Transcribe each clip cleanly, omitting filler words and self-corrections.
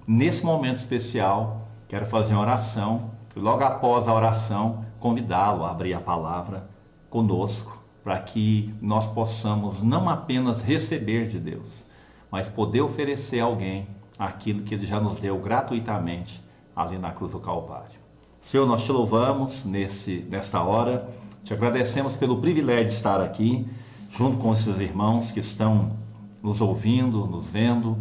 nesse momento especial, quero fazer uma oração e logo após a oração, convidá-lo a abrir a palavra conosco, para que nós possamos não apenas receber de Deus, mas poder oferecer a alguém aquilo que Ele já nos deu gratuitamente ali na cruz do Calvário. Senhor, nós te louvamos nesta hora, te agradecemos pelo privilégio de estar aqui, junto com esses irmãos que estão nos ouvindo, nos vendo,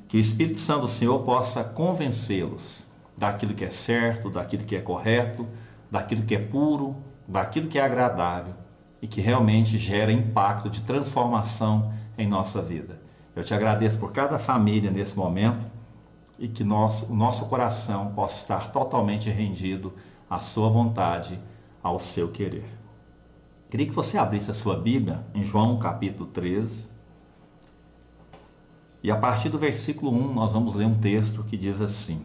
que o Espírito Santo do Senhor possa convencê-los daquilo que é certo, daquilo que é correto, daquilo que é puro, daquilo que é agradável e que realmente gera impacto de transformação em nossa vida. Eu te agradeço por cada família nesse momento e que o nosso coração possa estar totalmente rendido à sua vontade, ao seu querer. Queria que você abrisse a sua Bíblia em João capítulo 13 e a partir do versículo 1 nós vamos ler um texto que diz assim: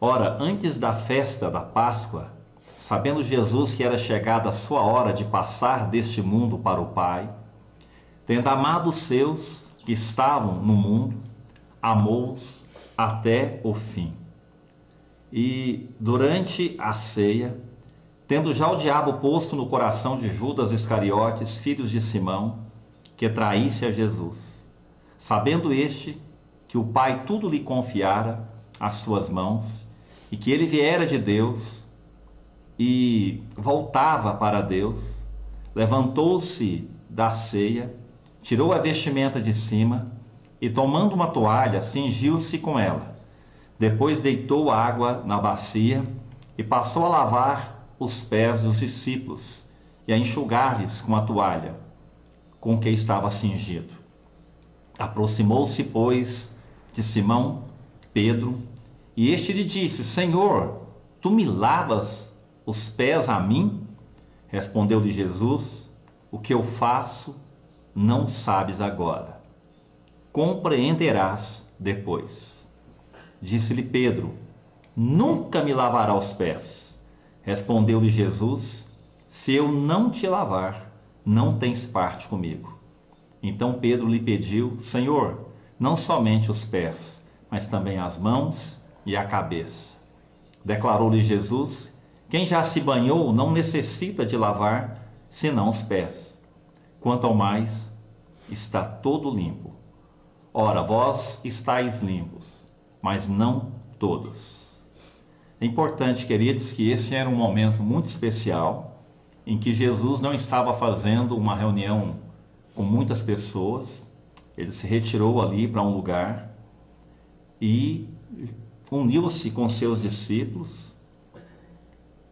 Ora, antes da festa da Páscoa, sabendo Jesus que era chegada a sua hora de passar deste mundo para o Pai, tendo amado os seus que estavam no mundo, amou-os até o fim. E durante a ceia, tendo já o diabo posto no coração de Judas Iscariotes, filho de Simão, que traísse a Jesus, sabendo este que o Pai tudo lhe confiara às suas mãos, e que ele viera de Deus e voltava para Deus, levantou-se da ceia, tirou a vestimenta de cima e, tomando uma toalha, cingiu-se com ela. Depois deitou água na bacia e passou a lavar os pés dos discípulos e a enxugar-lhes com a toalha com que estava cingido. Aproximou-se, pois, de Simão Pedro, e este lhe disse: Senhor, tu me lavas os pés a mim? Respondeu-lhe Jesus: O que eu faço não sabes agora, compreenderás depois. Disse-lhe Pedro: Nunca me lavará os pés. Respondeu-lhe Jesus: Se eu não te lavar, não tens parte comigo. Então Pedro lhe pediu: Senhor, não somente os pés, mas também as mãos e a cabeça. Declarou-lhe Jesus: Quem já se banhou não necessita de lavar, senão os pés. Quanto ao mais, está todo limpo. Ora, vós estáis limpos, mas não todos. É importante, queridos, que esse era um momento muito especial, em que Jesus não estava fazendo uma reunião com muitas pessoas. Ele se retirou ali para um lugar e uniu-se com seus discípulos,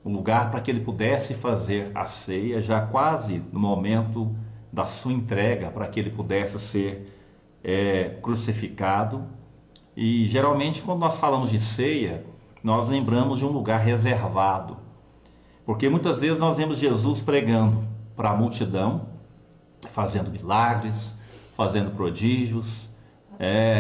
um lugar para que ele pudesse fazer a ceia, já quase no momento da sua entrega, para que ele pudesse ser crucificado. E geralmente quando nós falamos de ceia, nós lembramos de um lugar reservado, porque muitas vezes nós vemos Jesus pregando para a multidão, fazendo milagres, fazendo prodígios,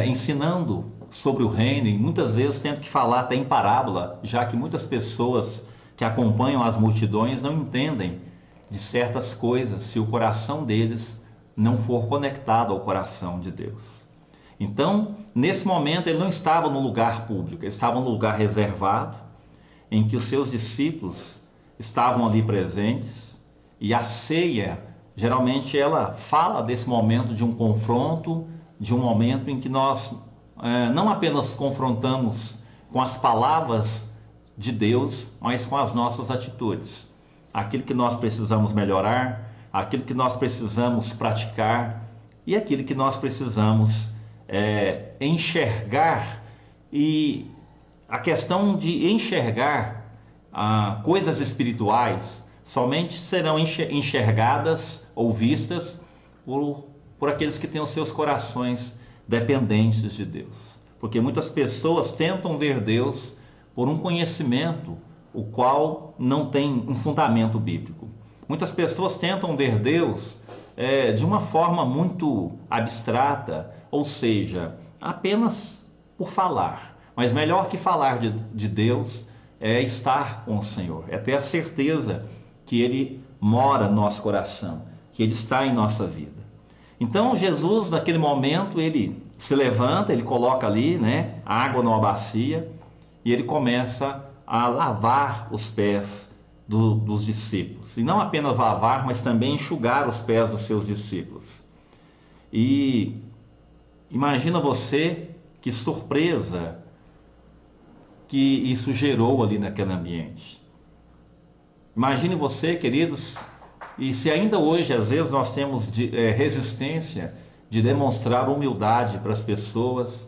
ensinando sobre o reino, e muitas vezes tendo que falar até em parábola, já que muitas pessoas que acompanham as multidões não entendem de certas coisas se o coração deles não for conectado ao coração de Deus. Então, nesse momento, ele não estava no lugar público, ele estava no lugar reservado, em que os seus discípulos estavam ali presentes, e a ceia, geralmente, ela fala desse momento de um confronto, de um momento em que nós não apenas confrontamos com as palavras de Deus, mas com as nossas atitudes. Aquilo que nós precisamos melhorar, aquilo que nós precisamos praticar e aquilo que nós precisamos enxergar. E a questão de enxergar coisas espirituais somente serão enxergadas ou vistas por aqueles que têm os seus corações dependentes de Deus. Porque muitas pessoas tentam ver Deus por um conhecimento o qual não tem um fundamento bíblico. Muitas pessoas tentam ver Deus de uma forma muito abstrata, ou seja, apenas por falar. Mas melhor que falar de Deus é estar com o Senhor, é ter a certeza que Ele mora no nosso coração, que Ele está em nossa vida. Então Jesus, naquele momento, ele se levanta, ele coloca ali, né, água numa bacia e ele começa a lavar os pés dos discípulos. E não apenas lavar, mas também enxugar os pés dos seus discípulos. E imagina você que surpresa que isso gerou ali naquele ambiente. Imagine você, queridos, e se ainda hoje, às vezes, nós temos resistência de demonstrar humildade para as pessoas,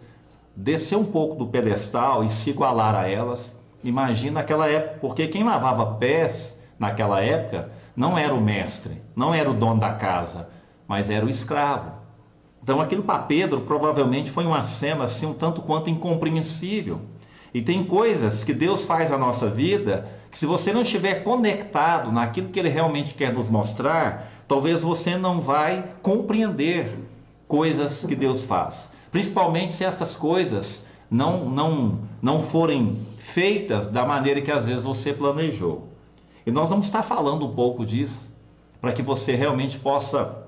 descer um pouco do pedestal e se igualar a elas, imagina naquela época, porque quem lavava pés naquela época não era o mestre, não era o dono da casa, mas era o escravo. Então aquilo para Pedro provavelmente foi uma cena assim um tanto quanto incompreensível. E tem coisas que Deus faz na nossa vida que, se você não estiver conectado naquilo que Ele realmente quer nos mostrar, talvez você não vai compreender coisas que Deus faz. Principalmente se essas coisas não forem feitas da maneira que às vezes você planejou. E nós vamos estar falando um pouco disso, para que você realmente possa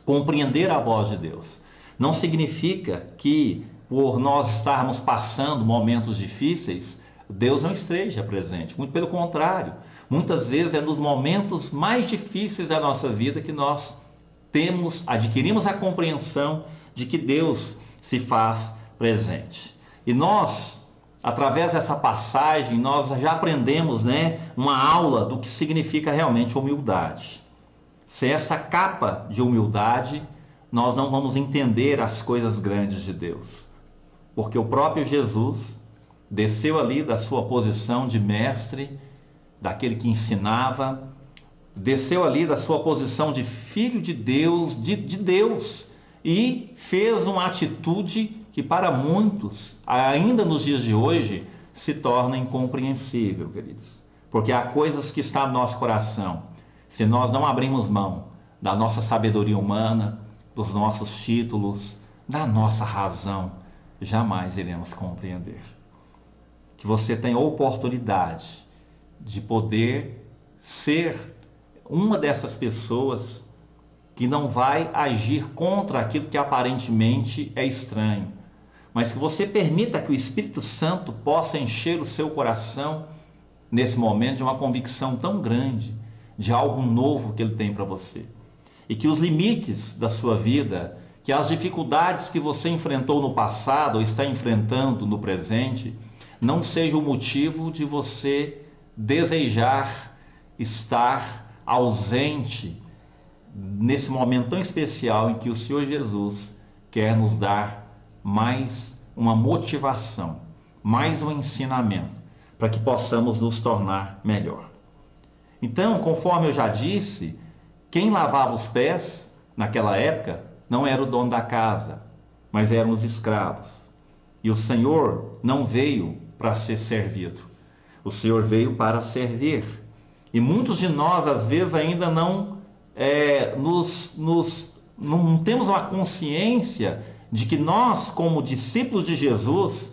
compreender a voz de Deus. Não significa que, por nós estarmos passando momentos difíceis, Deus não esteja presente. Muito pelo contrário. Muitas vezes é nos momentos mais difíceis da nossa vida que nós adquirimos a compreensão de que Deus se faz presente. E nós, através dessa passagem, nós já aprendemos, né, uma aula do que significa realmente humildade. Sem essa capa de humildade, nós não vamos entender as coisas grandes de Deus. Porque o próprio Jesus desceu ali da sua posição de mestre, daquele que ensinava, desceu ali da sua posição de filho de Deus, de Deus, e fez uma atitude que para muitos, ainda nos dias de hoje, se torna incompreensível, queridos. Porque há coisas que estão no nosso coração, se nós não abrirmos mão da nossa sabedoria humana, dos nossos títulos, da nossa razão, jamais iremos compreender. Que você tenha oportunidade de poder ser uma dessas pessoas que não vai agir contra aquilo que aparentemente é estranho, mas que você permita que o Espírito Santo possa encher o seu coração nesse momento de uma convicção tão grande de algo novo que Ele tem para você. E que os limites da sua vida, que as dificuldades que você enfrentou no passado ou está enfrentando no presente, não seja o motivo de você desejar estar ausente nesse momento tão especial em que o Senhor Jesus quer nos dar mais uma motivação, mais um ensinamento, para que possamos nos tornar melhor. Então, conforme eu já disse, quem lavava os pés naquela época não era o dono da casa, mas eram os escravos. E o Senhor não veio para ser servido, o Senhor veio para servir. E muitos de nós, às vezes, ainda não temos uma consciência de que nós, como discípulos de Jesus,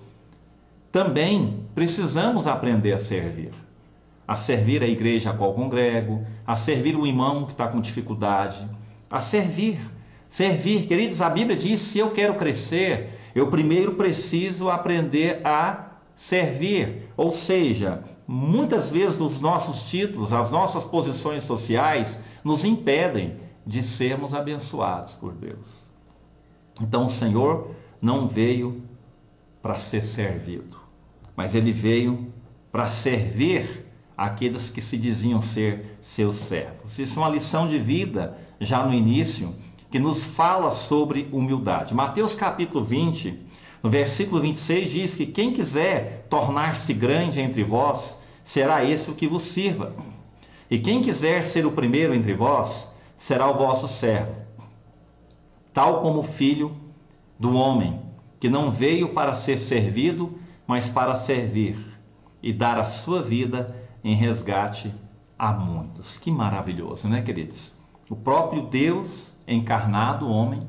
também precisamos aprender a servir a igreja a qual congrego, a servir o irmão que está com dificuldade, a servir. Queridos, a Bíblia diz, se eu quero crescer, eu primeiro preciso aprender a servir. Ou seja, muitas vezes os nossos títulos, as nossas posições sociais nos impedem de sermos abençoados por Deus. Então o Senhor não veio para ser servido, mas Ele veio para servir aqueles que se diziam ser seus servos. Isso é uma lição de vida, já no início, que nos fala sobre humildade. Mateus capítulo 20, no versículo 26, diz que quem quiser tornar-se grande entre vós, será esse o que vos sirva. E quem quiser ser o primeiro entre vós, será o vosso servo. Tal como o filho do homem, que não veio para ser servido, mas para servir e dar a sua vida em resgate a muitos. Que maravilhoso, né, queridos? O próprio Deus encarnado, homem,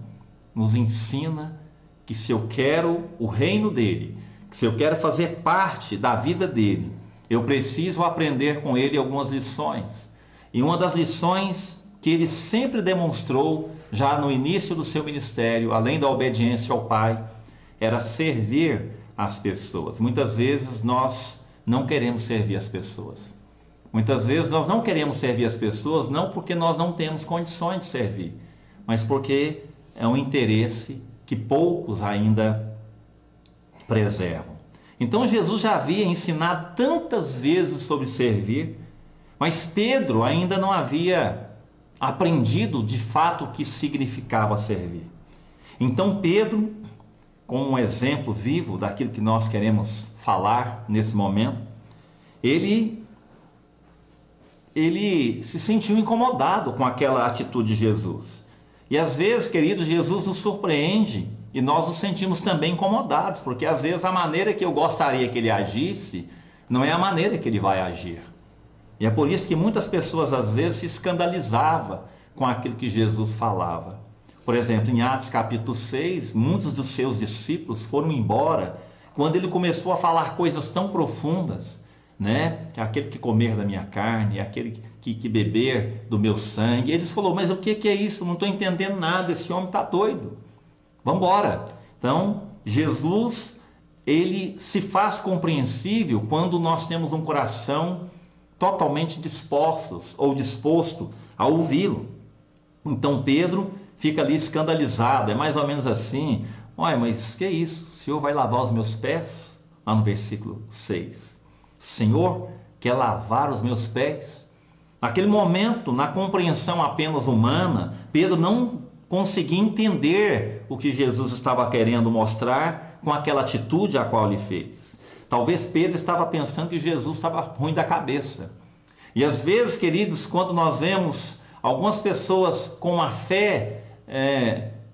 nos ensina que se eu quero o reino dele, que se eu quero fazer parte da vida dele, eu preciso aprender com ele algumas lições. E uma das lições que ele sempre demonstrou já no início do seu ministério, além da obediência ao Pai, era servir as pessoas. Muitas vezes nós não queremos servir as pessoas. Muitas vezes nós não queremos servir as pessoas, não porque nós não temos condições de servir, mas porque é um interesse que poucos ainda preservam. Então Jesus já havia ensinado tantas vezes sobre servir, mas Pedro ainda não havia aprendido de fato o que significava servir. Então Pedro, como um exemplo vivo daquilo que nós queremos falar nesse momento, ele se sentiu incomodado com aquela atitude de Jesus. E às vezes, queridos, Jesus nos surpreende e nós nos sentimos também incomodados, porque às vezes a maneira que eu gostaria que ele agisse não é a maneira que ele vai agir. E é por isso que muitas pessoas às vezes se escandalizavam com aquilo que Jesus falava. Por exemplo, em Atos capítulo 6, muitos dos seus discípulos foram embora quando ele começou a falar coisas tão profundas, né? Aquele que comer da minha carne, aquele que beber do meu sangue. Eles falaram, mas o que é isso? Não estou entendendo nada, esse homem está doido. Vamos embora. Então, Jesus, ele se faz compreensível quando nós temos um coração totalmente disposto a ouvi-lo. Então Pedro fica ali escandalizado, é mais ou menos assim, olha, mas que isso? O Senhor vai lavar os meus pés? Lá no versículo 6. Senhor, quer lavar os meus pés? Naquele momento, na compreensão apenas humana, Pedro não conseguia entender o que Jesus estava querendo mostrar com aquela atitude a qual ele fez. Talvez Pedro estava pensando que Jesus estava ruim da cabeça. E às vezes, queridos, quando nós vemos algumas pessoas com a fé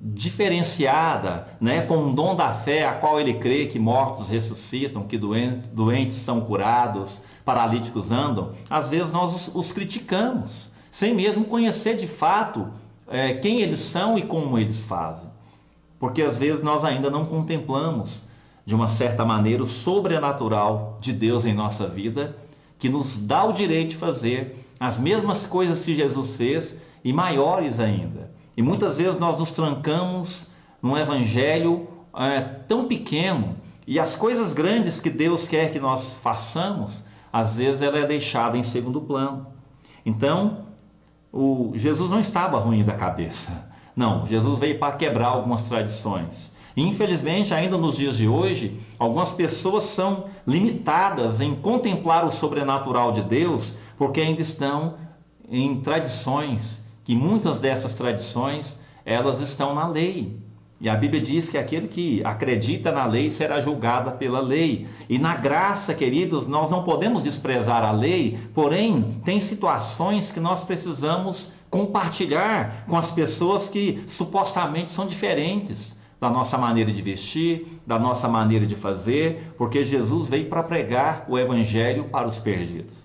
diferenciada, né, com um dom da fé a qual ele crê que mortos ressuscitam, que doentes são curados, paralíticos andam, às vezes nós os criticamos, sem mesmo conhecer de fato quem eles são e como eles fazem. Porque às vezes nós ainda não contemplamos de uma certa maneira o sobrenatural de Deus em nossa vida, que nos dá o direito de fazer as mesmas coisas que Jesus fez e maiores ainda. E muitas vezes nós nos trancamos num evangelho tão pequeno, e as coisas grandes que Deus quer que nós façamos, às vezes ela é deixada em segundo plano. Então, Jesus não estava ruim da cabeça. Não, Jesus veio para quebrar algumas tradições. E, infelizmente, ainda nos dias de hoje, algumas pessoas são limitadas em contemplar o sobrenatural de Deus, porque ainda estão em tradições, que muitas dessas tradições, elas estão na lei. E a Bíblia diz que aquele que acredita na lei será julgado pela lei. E na graça, queridos, nós não podemos desprezar a lei, porém, tem situações que nós precisamos compartilhar com as pessoas que supostamente são diferentes da nossa maneira de vestir, da nossa maneira de fazer, porque Jesus veio para pregar o evangelho para os perdidos.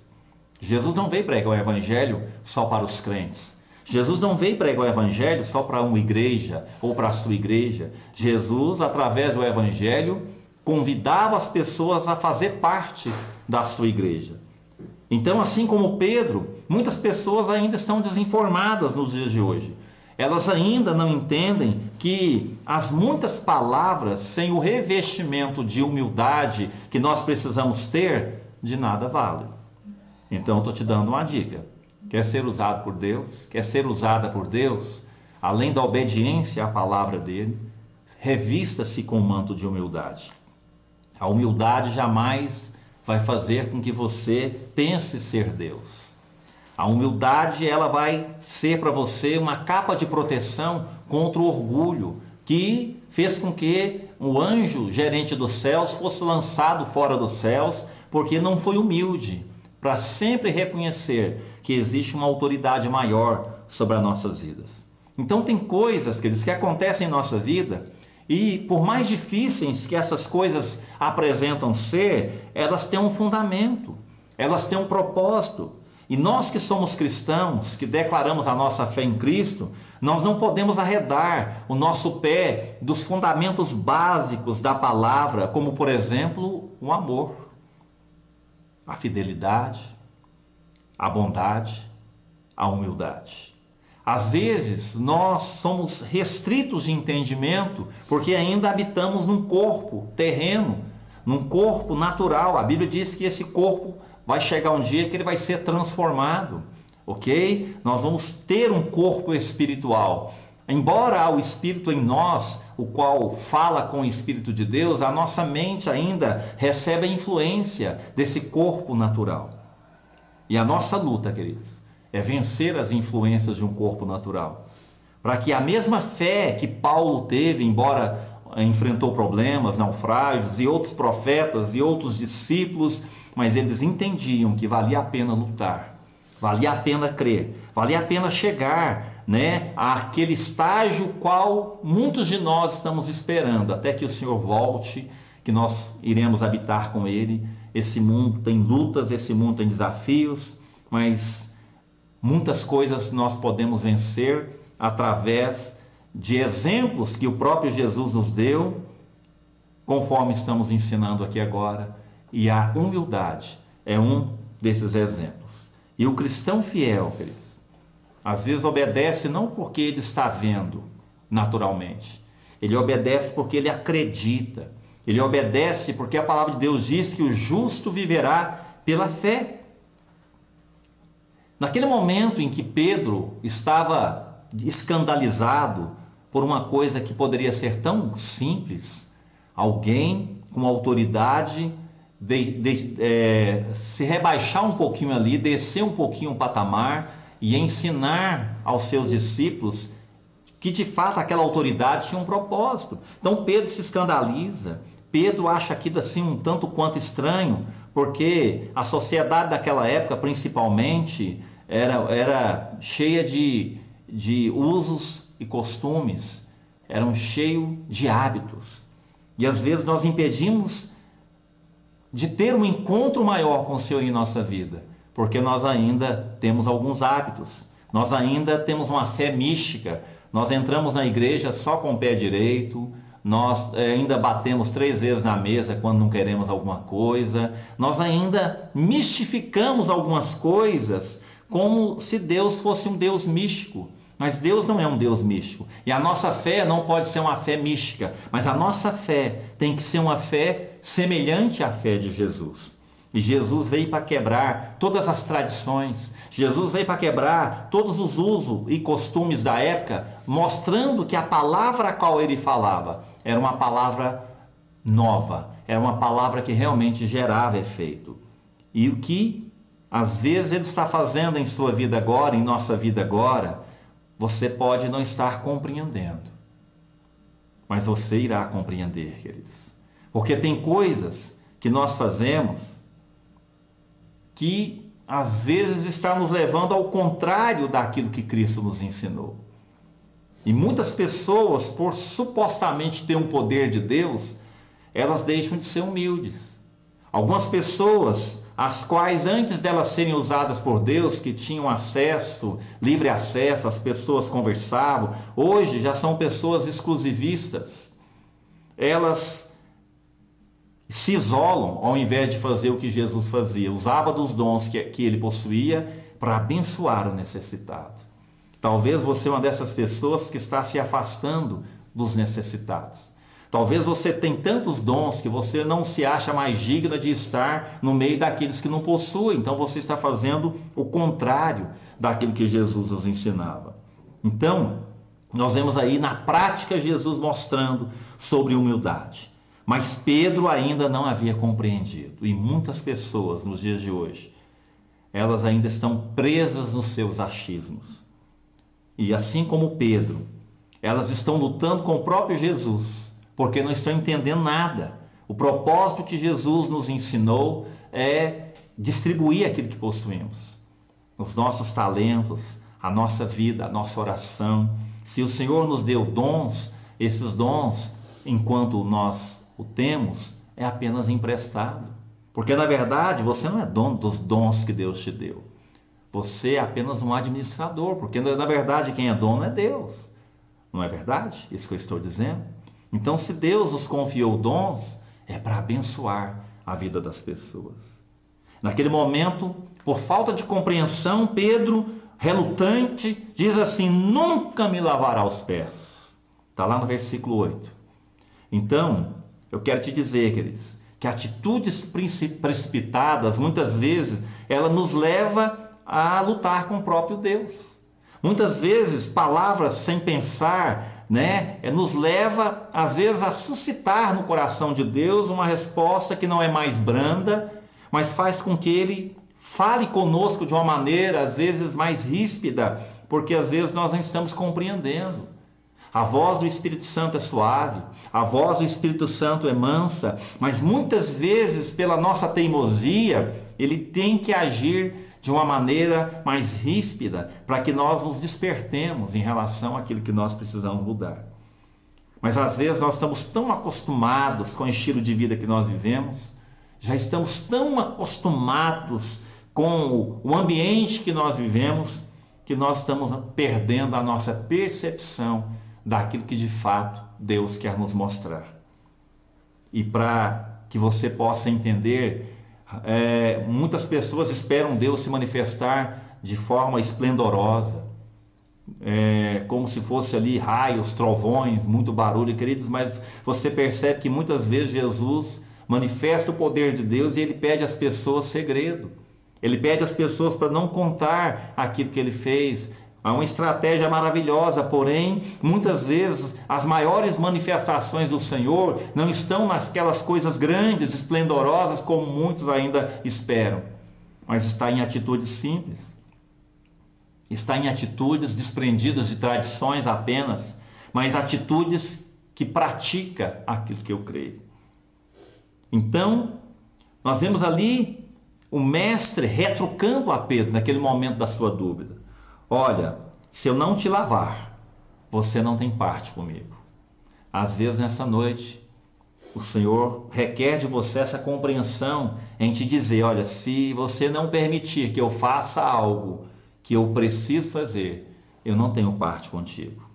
Jesus não veio pregar o evangelho só para os crentes. Jesus não veio pregar o evangelho só para uma igreja ou para a sua igreja. Jesus, através do evangelho, convidava as pessoas a fazer parte da sua igreja. Então, assim como Pedro, muitas pessoas ainda estão desinformadas nos dias de hoje. Elas ainda não entendem que as muitas palavras sem o revestimento de humildade que nós precisamos ter, de nada vale. Então, eu estou te dando uma dica. Quer ser usado por Deus? Quer ser usada por Deus? Além da obediência à palavra dele, revista-se com um manto de humildade. A humildade jamais vai fazer com que você pense ser Deus. A humildade, ela vai ser para você uma capa de proteção contra o orgulho, que fez com que o anjo gerente dos céus fosse lançado fora dos céus, porque não foi humilde, para sempre reconhecer que existe uma autoridade maior sobre as nossas vidas. Então tem coisas, queridos, que acontecem em nossa vida, e por mais difíceis que essas coisas apresentam ser, elas têm um fundamento, elas têm um propósito. E nós que somos cristãos, que declaramos a nossa fé em Cristo, nós não podemos arredar o nosso pé dos fundamentos básicos da palavra, como por exemplo, o amor, a fidelidade, a bondade, a humildade. Às vezes nós somos restritos de entendimento porque ainda habitamos num corpo terreno, num corpo natural. A Bíblia diz que esse corpo vai chegar um dia que ele vai ser transformado, ok? Nós vamos ter um corpo espiritual. Embora há o Espírito em nós, o qual fala com o Espírito de Deus, a nossa mente ainda recebe a influência desse corpo natural. E a nossa luta, queridos, é vencer as influências de um corpo natural. Para que a mesma fé que Paulo teve, embora enfrentou problemas, naufrágios, e outros profetas e outros discípulos, mas eles entendiam que valia a pena lutar, valia a pena crer, valia a pena chegar, àquele estágio qual muitos de nós estamos esperando, até que o Senhor volte, que nós iremos habitar com Ele. Esse mundo tem lutas, esse mundo tem desafios, mas muitas coisas nós podemos vencer através de exemplos que o próprio Jesus nos deu, conforme estamos ensinando aqui agora, e a humildade é um desses exemplos. E o cristão fiel, queridos, às vezes obedece não porque ele está vendo naturalmente, ele obedece porque ele acredita, ele obedece porque a palavra de Deus diz que o justo viverá pela fé. Naquele momento em que Pedro estava escandalizado por uma coisa que poderia ser tão simples, alguém com autoridade se rebaixar um pouquinho ali, descer um pouquinho o patamar e ensinar aos seus discípulos que de fato aquela autoridade tinha um propósito. Então Pedro se escandaliza, Pedro acha aquilo assim um tanto quanto estranho, porque a sociedade daquela época principalmente era cheia de usos e costumes, eram cheios de hábitos. E às vezes nós impedimos de ter um encontro maior com o Senhor em nossa vida, porque nós ainda temos alguns hábitos, nós ainda temos uma fé mística, nós entramos na igreja só com o pé direito, nós ainda batemos 3 vezes na mesa quando não queremos alguma coisa, nós ainda mistificamos algumas coisas como se Deus fosse um Deus místico. Mas Deus não é um Deus místico. E a nossa fé não pode ser uma fé mística, mas a nossa fé tem que ser uma fé semelhante à fé de Jesus. E Jesus veio para quebrar todas as tradições, Jesus veio para quebrar todos os usos e costumes da época, mostrando que a palavra a qual ele falava era uma palavra nova, era uma palavra que realmente gerava efeito. E o que às vezes ele está fazendo em sua vida agora, em nossa vida agora, você pode não estar compreendendo, mas você irá compreender, queridos. Porque tem coisas que nós fazemos que às vezes está nos levando ao contrário daquilo que Cristo nos ensinou. E muitas pessoas, por supostamente ter um poder de Deus, elas deixam de ser humildes. Algumas pessoas, as quais antes delas serem usadas por Deus, que tinham acesso, livre acesso, as pessoas conversavam, hoje já são pessoas exclusivistas. Elas se isolam ao invés de fazer o que Jesus fazia, usava dos dons que ele possuía para abençoar o necessitado. Talvez você é uma dessas pessoas que está se afastando dos necessitados. Talvez você tenha tantos dons que você não se acha mais digna de estar no meio daqueles que não possuem. Então você está fazendo o contrário daquilo que Jesus nos ensinava. Então, nós vemos aí na prática Jesus mostrando sobre humildade. Mas Pedro ainda não havia compreendido. E muitas pessoas nos dias de hoje, elas ainda estão presas nos seus achismos. E assim como Pedro, elas estão lutando com o próprio Jesus, porque não estão entendendo nada. O propósito que Jesus nos ensinou é distribuir aquilo que possuímos, os nossos talentos, a nossa vida, a nossa oração. Se o Senhor nos deu dons, esses dons, enquanto nós o temos, é apenas emprestado. Porque na verdade você não é dono dos dons que Deus te deu. Você é apenas um administrador, porque na verdade quem é dono é Deus. Não é verdade? Isso que eu estou dizendo. Então, se Deus nos confiou dons, é para abençoar a vida das pessoas. Naquele momento, por falta de compreensão, Pedro relutante, diz assim: nunca me lavará os pés. Está lá no versículo 8. Então, eu quero te dizer, queridos, que atitudes precipitadas, muitas vezes, ela nos leva a lutar com o próprio Deus. Muitas vezes, palavras sem pensar, nos leva, às vezes, a suscitar no coração de Deus uma resposta que não é mais branda, mas faz com que Ele fale conosco de uma maneira, às vezes, mais ríspida, porque às vezes nós não estamos compreendendo. A voz do Espírito Santo é suave, a voz do Espírito Santo é mansa, mas muitas vezes, pela nossa teimosia, ele tem que agir de uma maneira mais ríspida para que nós nos despertemos em relação àquilo que nós precisamos mudar. Mas às vezes nós estamos tão acostumados com o estilo de vida que nós vivemos, já estamos tão acostumados com o ambiente que nós vivemos, que nós estamos perdendo a nossa percepção daquilo que de fato Deus quer nos mostrar. E para que você possa entender, muitas pessoas esperam Deus se manifestar de forma esplendorosa, como se fosse ali raios, trovões, muito barulho, queridos, mas você percebe que muitas vezes Jesus manifesta o poder de Deus e ele pede às pessoas segredo. Ele pede às pessoas para não contar aquilo que ele fez. Há uma estratégia maravilhosa, porém, muitas vezes as maiores manifestações do Senhor não estão naquelas coisas grandes, esplendorosas, como muitos ainda esperam, mas está em atitudes simples, está em atitudes desprendidas de tradições apenas, mas atitudes que praticam aquilo que eu creio. Então, nós vemos ali o mestre retrucando a Pedro naquele momento da sua dúvida. Olha, se eu não te lavar, você não tem parte comigo. Às vezes nessa noite, o Senhor requer de você essa compreensão em te dizer: olha, se você não permitir que eu faça algo que eu preciso fazer, eu não tenho parte contigo.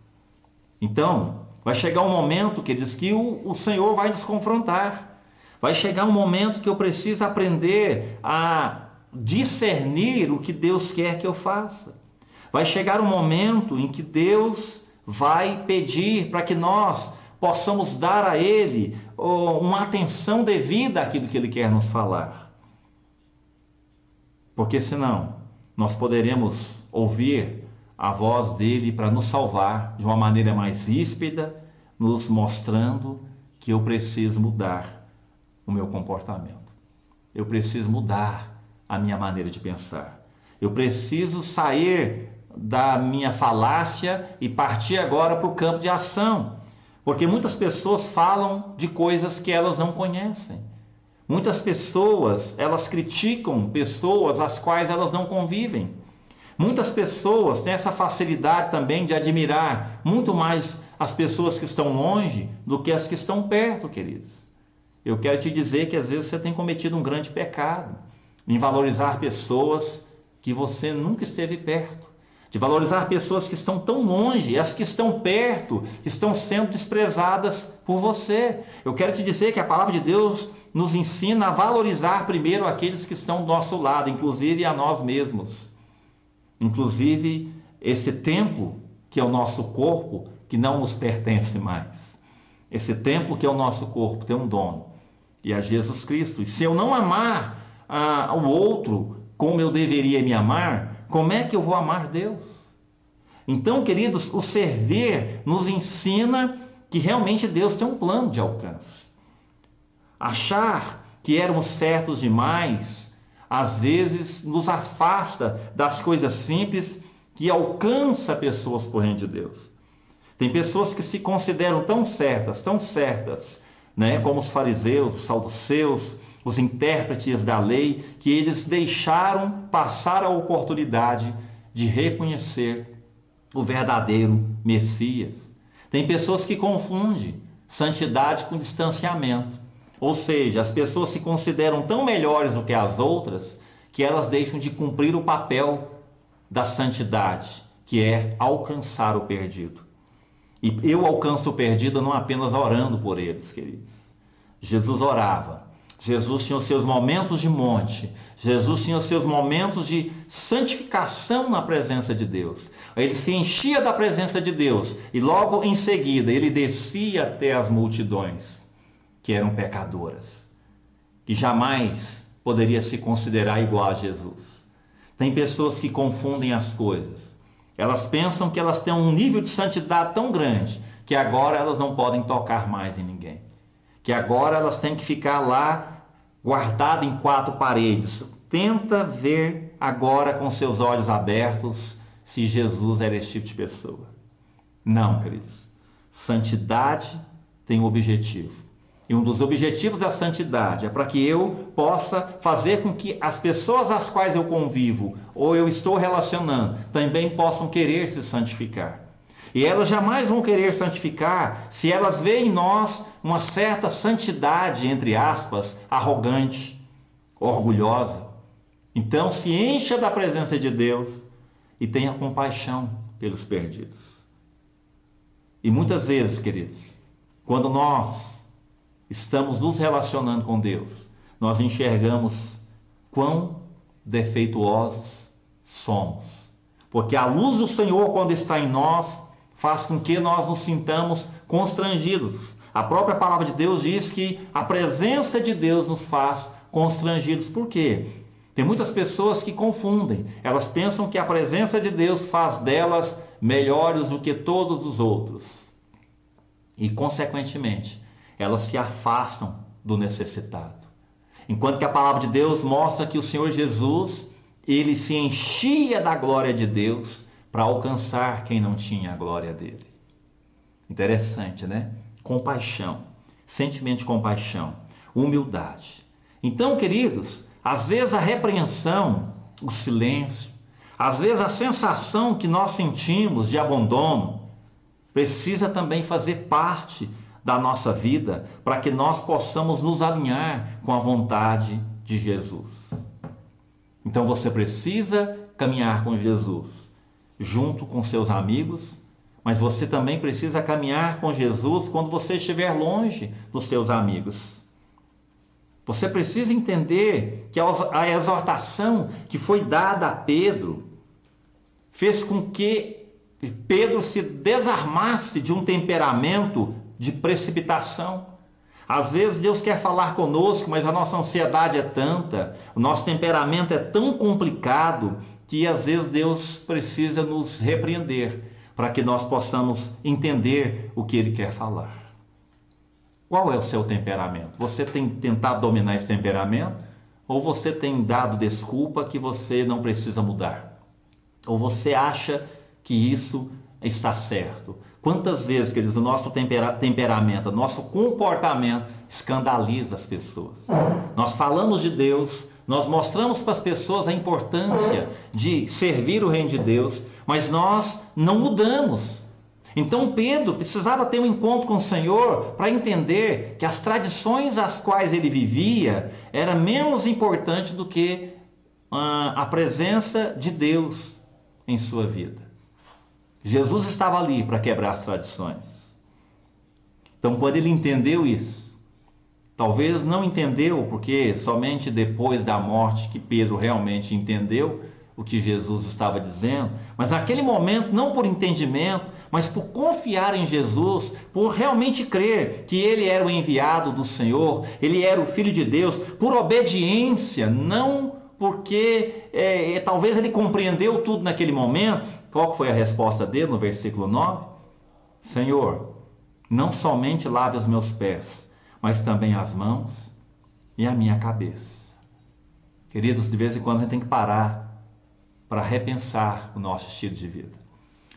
Então, vai chegar um momento, queridos, que o Senhor vai nos confrontar. Vai chegar um momento que eu preciso aprender a discernir o que Deus quer que eu faça. Vai chegar um momento em que Deus vai pedir para que nós possamos dar a Ele uma atenção devida àquilo que Ele quer nos falar. Porque senão nós poderemos ouvir a voz dEle para nos salvar de uma maneira mais ríspida, nos mostrando que eu preciso mudar o meu comportamento. Eu preciso mudar a minha maneira de pensar. Eu preciso sair da minha falácia e partir agora para o campo de ação. Porque muitas pessoas falam de coisas que elas não conhecem. Muitas pessoas, elas criticam pessoas às quais elas não convivem. Muitas pessoas têm essa facilidade também de admirar muito mais as pessoas que estão longe do que as que estão perto, queridos. Eu quero te dizer que às vezes você tem cometido um grande pecado em valorizar pessoas que você nunca esteve perto, de valorizar pessoas que estão tão longe, e as que estão perto estão sendo desprezadas por você. Eu quero te dizer que a palavra de Deus nos ensina a valorizar primeiro aqueles que estão do nosso lado, inclusive a nós mesmos. Inclusive esse templo que é o nosso corpo, que não nos pertence mais. Esse templo que é o nosso corpo tem um dono, e é Jesus Cristo. E se eu não amar o outro como eu deveria me amar, como é que eu vou amar Deus? Então, queridos, o servir nos ensina que realmente Deus tem um plano de alcance. Achar que éramos certos demais, às vezes nos afasta das coisas simples que alcança pessoas por reino de Deus. Tem pessoas que se consideram tão certas, como os fariseus, os saduceus, os intérpretes da lei, que eles deixaram passar a oportunidade de reconhecer o verdadeiro Messias. Tem pessoas que confundem santidade com distanciamento. Ou seja, as pessoas se consideram tão melhores do que as outras que elas deixam de cumprir o papel da santidade, que é alcançar o perdido. E eu alcanço o perdido não apenas orando por eles, queridos. Jesus orava. Jesus tinha os seus momentos de monte. Jesus tinha os seus momentos de santificação na presença de Deus. Ele se enchia da presença de Deus e logo em seguida ele descia até as multidões que eram pecadoras, que jamais poderia se considerar igual a Jesus. Tem pessoas que confundem as coisas. Elas pensam que elas têm um nível de santidade tão grande que agora elas não podem tocar mais em ninguém. Que agora elas têm que ficar lá guardadas em quatro paredes. Tenta ver agora com seus olhos abertos se Jesus era esse tipo de pessoa. Não, queridos. Santidade tem um objetivo. E um dos objetivos da santidade é para que eu possa fazer com que as pessoas às quais eu convivo ou eu estou relacionando também possam querer se santificar. E elas jamais vão querer santificar se elas veem em nós uma certa santidade, entre aspas, arrogante, orgulhosa. Então se encha da presença de Deus e tenha compaixão pelos perdidos. E muitas vezes, queridos, quando nós estamos nos relacionando com Deus, nós enxergamos quão defeituosos somos. Porque a luz do Senhor, quando está em nós, faz com que nós nos sintamos constrangidos. A própria palavra de Deus diz que a presença de Deus nos faz constrangidos. Por quê? Tem muitas pessoas que confundem. Elas pensam que a presença de Deus faz delas melhores do que todos os outros. E, consequentemente, elas se afastam do necessitado. Enquanto que a palavra de Deus mostra que o Senhor Jesus, ele se enchia da glória de Deus para alcançar quem não tinha a glória dele. Interessante, né? Compaixão, sentimento de compaixão, humildade. Então, queridos, às vezes a repreensão, o silêncio, às vezes a sensação que nós sentimos de abandono, precisa também fazer parte da nossa vida para que nós possamos nos alinhar com a vontade de Jesus. Então você precisa caminhar com Jesus junto com seus amigos, mas você também precisa caminhar com Jesus quando você estiver longe dos seus amigos. Você precisa entender que a exortação que foi dada a Pedro fez com que Pedro se desarmasse de um temperamento de precipitação. Às vezes Deus quer falar conosco, mas a nossa ansiedade é tanta, o nosso temperamento é tão complicado, que às vezes Deus precisa nos repreender para que nós possamos entender o que Ele quer falar. Qual é o seu temperamento? Você tem tentado dominar esse temperamento? Ou você tem dado desculpa que você não precisa mudar? Ou você acha que isso está certo? Quantas vezes, queridos, o nosso temperamento, o nosso comportamento escandaliza as pessoas? Nós falamos de Deus, nós mostramos para as pessoas a importância de servir o reino de Deus, mas nós não mudamos. Então Pedro precisava ter um encontro com o Senhor para entender que as tradições às quais ele vivia era menos importante do que a presença de Deus em sua vida. Jesus estava ali para quebrar as tradições. Então, quando ele entendeu isso, talvez não entendeu, porque somente depois da morte que Pedro realmente entendeu o que Jesus estava dizendo, mas naquele momento, não por entendimento, mas por confiar em Jesus, por realmente crer que ele era o enviado do Senhor, ele era o Filho de Deus, por obediência, não porque talvez ele compreendeu tudo naquele momento. Qual foi a resposta dele no versículo 9? Senhor, não somente lave os meus pés, mas também as mãos e a minha cabeça. Queridos, de vez em quando a gente tem que parar para repensar o nosso estilo de vida.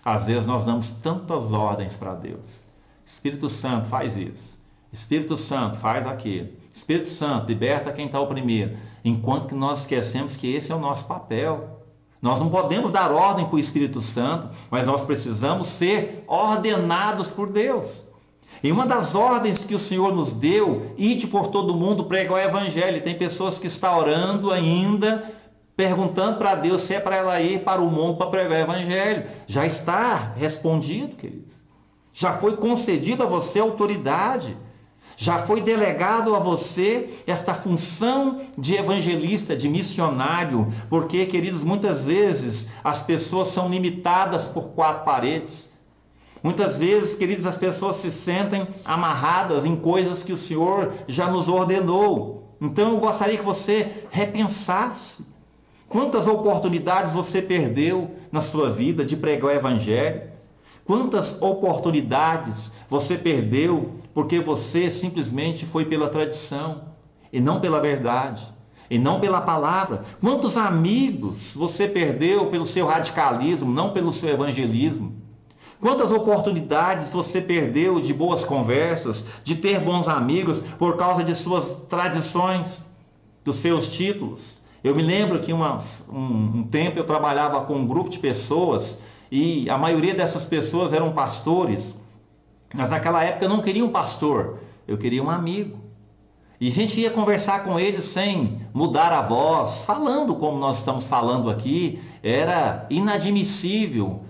Às vezes nós damos tantas ordens para Deus. Espírito Santo, faz isso. Espírito Santo, faz aquilo. Espírito Santo, liberta quem está oprimido. Enquanto que nós esquecemos que esse é o nosso papel. Nós não podemos dar ordem para o Espírito Santo, mas nós precisamos ser ordenados por Deus. E uma das ordens que o Senhor nos deu, ide por todo mundo pregar o Evangelho. Tem pessoas que estão orando ainda, perguntando para Deus se é para ela ir para o mundo para pregar o Evangelho. Já está respondido, queridos. Já foi concedida a você autoridade. Já foi delegado a você esta função de evangelista, de missionário, porque, queridos, muitas vezes as pessoas são limitadas por quatro paredes. Muitas vezes, queridos, as pessoas se sentem amarradas em coisas que o Senhor já nos ordenou. Então eu gostaria que você repensasse. Quantas oportunidades você perdeu na sua vida de pregar o Evangelho? Quantas oportunidades você perdeu porque você simplesmente foi pela tradição e não pela verdade, e não pela palavra? Quantos amigos você perdeu pelo seu radicalismo, não pelo seu evangelismo? Quantas oportunidades você perdeu de boas conversas, de ter bons amigos por causa de suas tradições, dos seus títulos? Eu me lembro que um tempo eu trabalhava com um grupo de pessoas e a maioria dessas pessoas eram pastores, mas naquela época eu não queria um pastor, eu queria um amigo. E a gente ia conversar com eles sem mudar a voz, falando como nós estamos falando aqui. Era inadmissível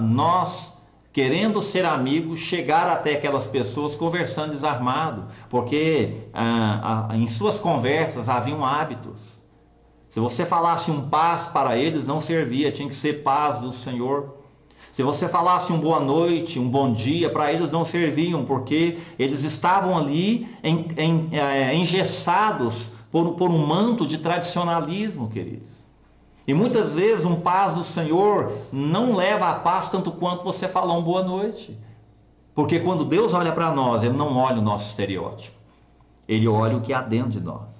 nós, querendo ser amigos, chegar até aquelas pessoas conversando desarmado, porque em suas conversas haviam hábitos. Se você falasse um paz para eles, não servia, tinha que ser paz do Senhor. Se você falasse um boa noite, um bom dia, para eles não serviam, porque eles estavam ali engessados por um manto de tradicionalismo, queridos. E muitas vezes um paz do Senhor não leva a paz tanto quanto você falar um boa noite. Porque quando Deus olha para nós, Ele não olha o nosso estereótipo. Ele olha o que há dentro de nós.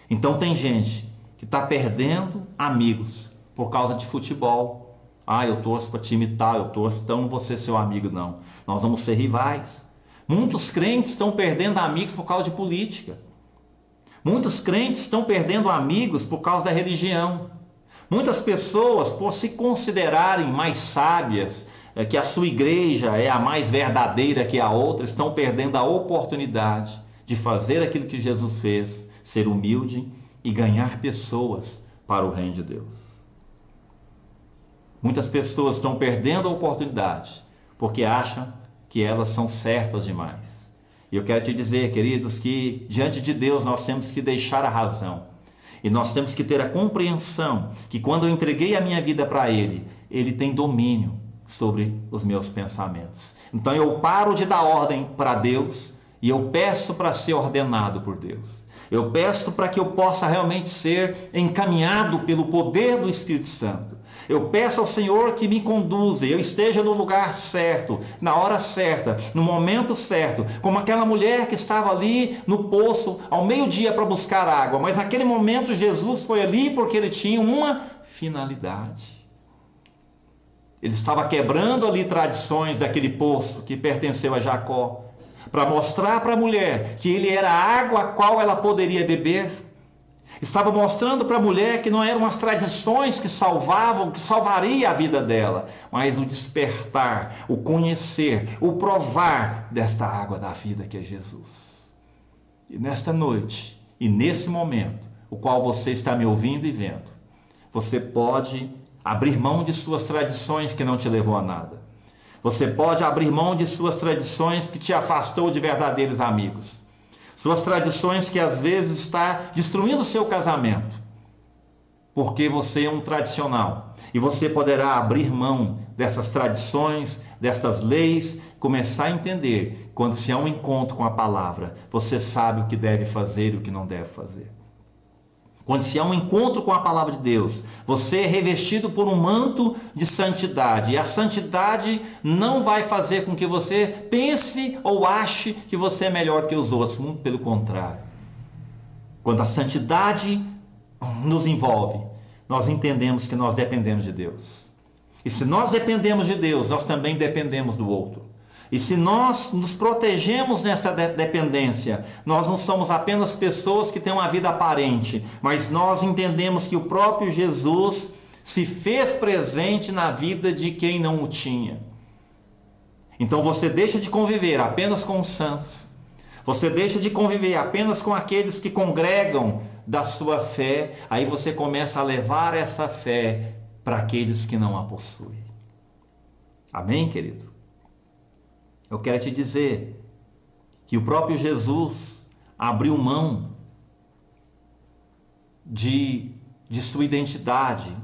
Então tem gente que está perdendo amigos por causa de futebol. Eu torço para time tal, eu torço, então não vou ser seu amigo não. Nós vamos ser rivais. Muitos crentes estão perdendo amigos por causa de política. Muitos crentes estão perdendo amigos por causa da religião. Muitas pessoas, por se considerarem mais sábias, que a sua igreja é a mais verdadeira que a outra, estão perdendo a oportunidade de fazer aquilo que Jesus fez, ser humilde e ganhar pessoas para o reino de Deus. Muitas pessoas estão perdendo a oportunidade porque acham que elas são certas demais. E eu quero te dizer, queridos, que diante de Deus nós temos que deixar a razão. E nós temos que ter a compreensão que quando eu entreguei a minha vida para Ele, Ele tem domínio sobre os meus pensamentos. Então eu paro de dar ordem para Deus e eu peço para ser ordenado por Deus. Eu peço para que eu possa realmente ser encaminhado pelo poder do Espírito Santo. Eu peço ao Senhor que me conduza, eu esteja no lugar certo, na hora certa, no momento certo, como aquela mulher que estava ali no poço ao meio-dia para buscar água, mas naquele momento Jesus foi ali porque ele tinha uma finalidade. Ele estava quebrando ali tradições daquele poço que pertenceu a Jacó, para mostrar para a mulher que ele era a água a qual ela poderia beber. Estava mostrando para a mulher que não eram as tradições que salvavam, que salvaria a vida dela, mas o despertar, o conhecer, o provar desta água da vida que é Jesus. E nesta noite, e nesse momento, o qual você está me ouvindo e vendo, você pode abrir mão de suas tradições que não te levou a nada. Você pode abrir mão de suas tradições que te afastou de verdadeiros amigos. Suas tradições que às vezes está destruindo o seu casamento. Porque você é um tradicional. E você poderá abrir mão dessas tradições, destas leis, começar a entender quando se há um encontro com a palavra, você sabe o que deve fazer e o que não deve fazer. Quando se há um encontro com a palavra de Deus, você é revestido por um manto de santidade. E a santidade não vai fazer com que você pense ou ache que você é melhor que os outros. Muito pelo contrário. Quando a santidade nos envolve, nós entendemos que nós dependemos de Deus. E se nós dependemos de Deus, nós também dependemos do outro. E se nós nos protegemos nesta dependência, nós não somos apenas pessoas que têm uma vida aparente, mas nós entendemos que o próprio Jesus se fez presente na vida de quem não o tinha. Então você deixa de conviver apenas com os santos, você deixa de conviver apenas com aqueles que congregam da sua fé, aí você começa a levar essa fé para aqueles que não a possuem. Amém, querido? Eu quero te dizer que o próprio Jesus abriu mão de sua identidade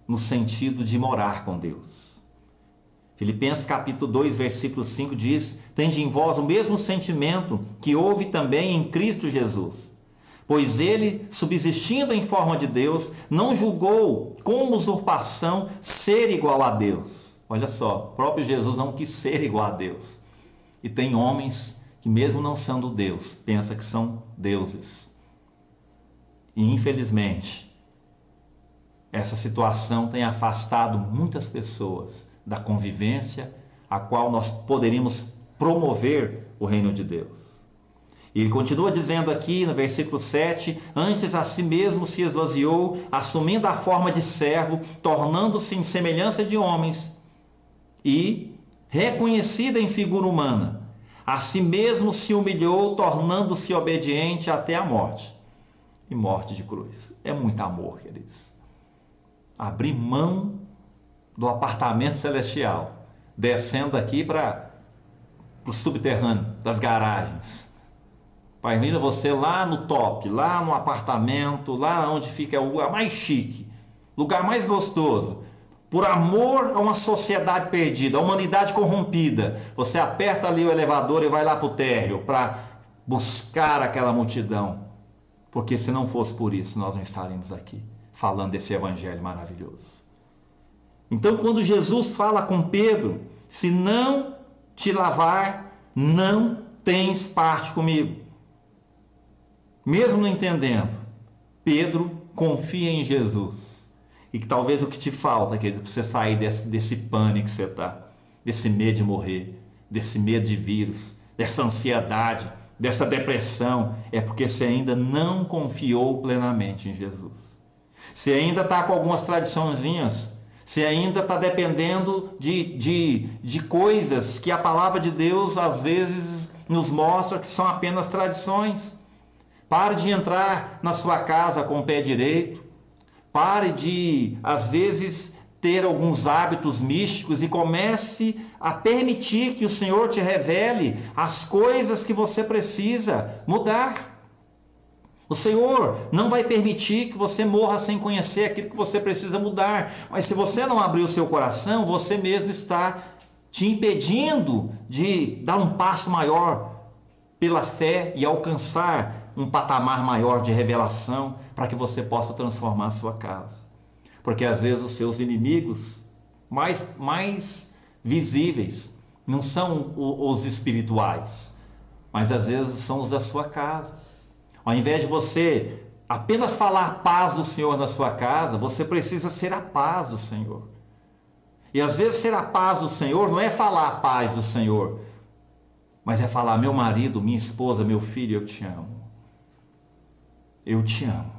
no sentido de morar com Deus. Filipenses capítulo 2, versículo 5 diz: tende em vós o mesmo sentimento que houve também em Cristo Jesus, pois ele, subsistindo em forma de Deus, não julgou como usurpação ser igual a Deus. Olha só, o próprio Jesus não quis ser igual a Deus. E tem homens que, mesmo não sendo Deus, pensam que são deuses. E infelizmente, essa situação tem afastado muitas pessoas da convivência a qual nós poderíamos promover o reino de Deus. E ele continua dizendo aqui no versículo 7: antes a si mesmo se esvaziou, assumindo a forma de servo, tornando-se em semelhança de homens, e, reconhecida em figura humana, a si mesmo se humilhou, tornando-se obediente até a morte, e morte de cruz. É muito amor, queridos. Abrir mão do apartamento celestial, descendo aqui para o subterrâneo, das garagens. Pai, mira você lá no top, lá no apartamento, lá onde fica o lugar mais chique, lugar mais gostoso. Por amor a uma sociedade perdida, a humanidade corrompida, você aperta ali o elevador e vai lá para o térreo para buscar aquela multidão. Porque se não fosse por isso, nós não estaríamos aqui falando desse evangelho maravilhoso. Então, quando Jesus fala com Pedro: se não te lavar, não tens parte comigo. Mesmo não entendendo, Pedro confia em Jesus. E que talvez o que te falta, querido, para você sair desse pânico que você está, desse medo de morrer, desse medo de vírus, dessa ansiedade, dessa depressão, é porque você ainda não confiou plenamente em Jesus. Você ainda está com algumas tradiçõezinhas, você ainda está dependendo de coisas que a palavra de Deus às vezes nos mostra que são apenas tradições. Pare de entrar na sua casa com o pé direito. Pare de, às vezes, ter alguns hábitos místicos e comece a permitir que o Senhor te revele as coisas que você precisa mudar. O Senhor não vai permitir que você morra sem conhecer aquilo que você precisa mudar. Mas se você não abrir o seu coração, você mesmo está te impedindo de dar um passo maior pela fé e alcançar um patamar maior de revelação para que você possa transformar a sua casa. Porque às vezes os seus inimigos mais visíveis não são os espirituais, mas às vezes são os da sua casa. Ao invés de você apenas falar a paz do Senhor na sua casa, você precisa ser a paz do Senhor. E às vezes ser a paz do Senhor não é falar a paz do Senhor, mas é falar: meu marido, minha esposa, meu filho, eu te amo. Eu te amo,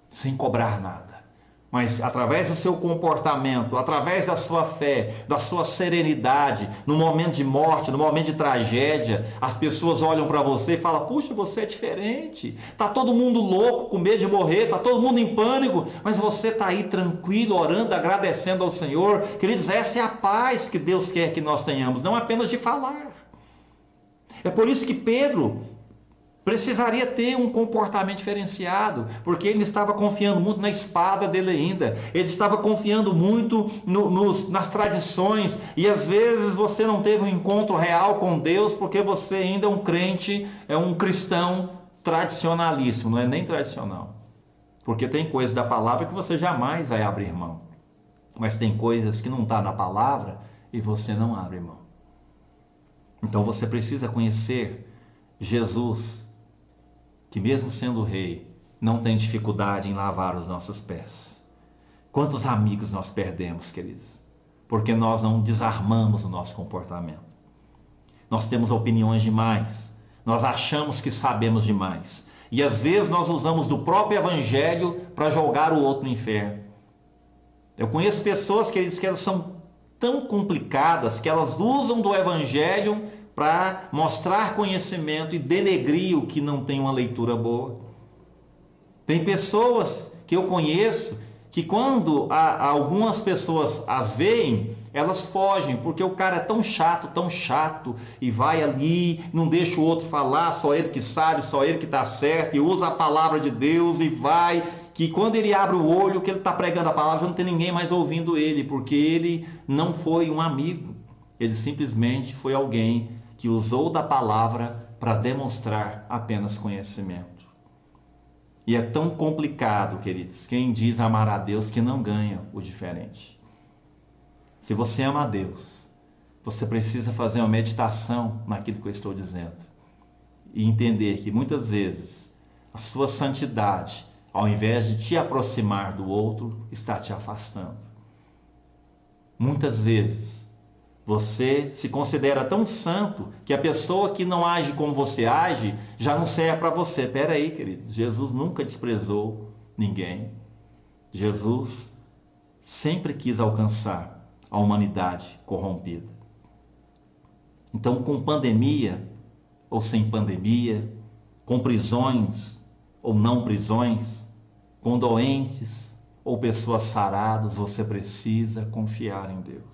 sem cobrar nada. Mas através do seu comportamento, através da sua fé, da sua serenidade, no momento de morte, no momento de tragédia, as pessoas olham para você e falam: puxa, você é diferente. Está todo mundo louco, com medo de morrer, está todo mundo em pânico, mas você está aí tranquilo, orando, agradecendo ao Senhor. Queridos, essa é a paz que Deus quer que nós tenhamos, não apenas de falar. É por isso que Pedro precisaria ter um comportamento diferenciado, porque ele estava confiando muito na espada dele ainda, ele estava confiando muito nas tradições, e às vezes você não teve um encontro real com Deus, porque você ainda é um crente, é um cristão tradicionalíssimo, não é nem tradicional, porque tem coisas da palavra que você jamais vai abrir mão, mas tem coisas que não está na palavra e você não abre mão. Então você precisa conhecer Jesus, que mesmo sendo rei, não tem dificuldade em lavar os nossos pés. Quantos amigos nós perdemos, queridos? Porque nós não desarmamos o nosso comportamento. Nós temos opiniões demais. Nós achamos que sabemos demais. E às vezes nós usamos do próprio evangelho para jogar o outro no inferno. Eu conheço pessoas, queridos, que elas são tão complicadas que elas usam do evangelho para mostrar conhecimento e denegrir o que não tem uma leitura boa. Tem pessoas que eu conheço que quando algumas pessoas as veem, elas fogem, porque o cara é tão chato, e vai ali, não deixa o outro falar, só ele que sabe, só ele que está certo, e usa a palavra de Deus e vai, que quando ele abre o olho, que ele está pregando a palavra, já não tem ninguém mais ouvindo ele, porque ele não foi um amigo, ele simplesmente foi alguém que usou da palavra para demonstrar apenas conhecimento. E é tão complicado, queridos, quem diz amar a Deus que não ganha o diferente. Se você ama a Deus, você precisa fazer uma meditação naquilo que eu estou dizendo. E entender que muitas vezes a sua santidade, ao invés de te aproximar do outro, está te afastando. Muitas vezes você se considera tão santo que a pessoa que não age como você age já não serve para você. Espera aí, queridos, Jesus nunca desprezou ninguém. Jesus sempre quis alcançar a humanidade corrompida. Então, com pandemia ou sem pandemia, com prisões ou não prisões, com doentes ou pessoas saradas, você precisa confiar em Deus.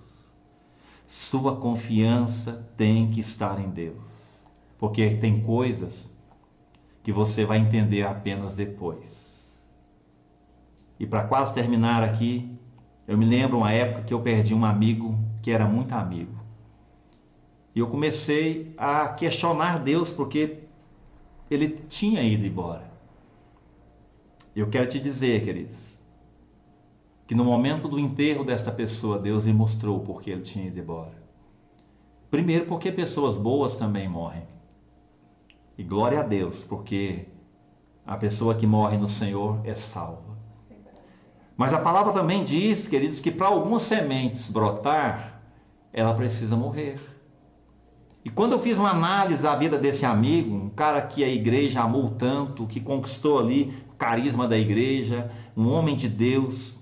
Sua confiança tem que estar em Deus, porque tem coisas que você vai entender apenas depois. E para quase terminar aqui, eu me lembro uma época que eu perdi um amigo que era muito amigo. E eu comecei a questionar Deus porque ele tinha ido embora. Eu quero te dizer, queridos, que no momento do enterro desta pessoa, Deus me mostrou por que ele tinha ido embora. Primeiro, porque pessoas boas também morrem. E glória a Deus, porque a pessoa que morre no Senhor é salva. Mas a palavra também diz, queridos, que para algumas sementes brotar, ela precisa morrer. E quando eu fiz uma análise da vida desse amigo, um cara que a igreja amou tanto, que conquistou ali o carisma da igreja, um homem de Deus,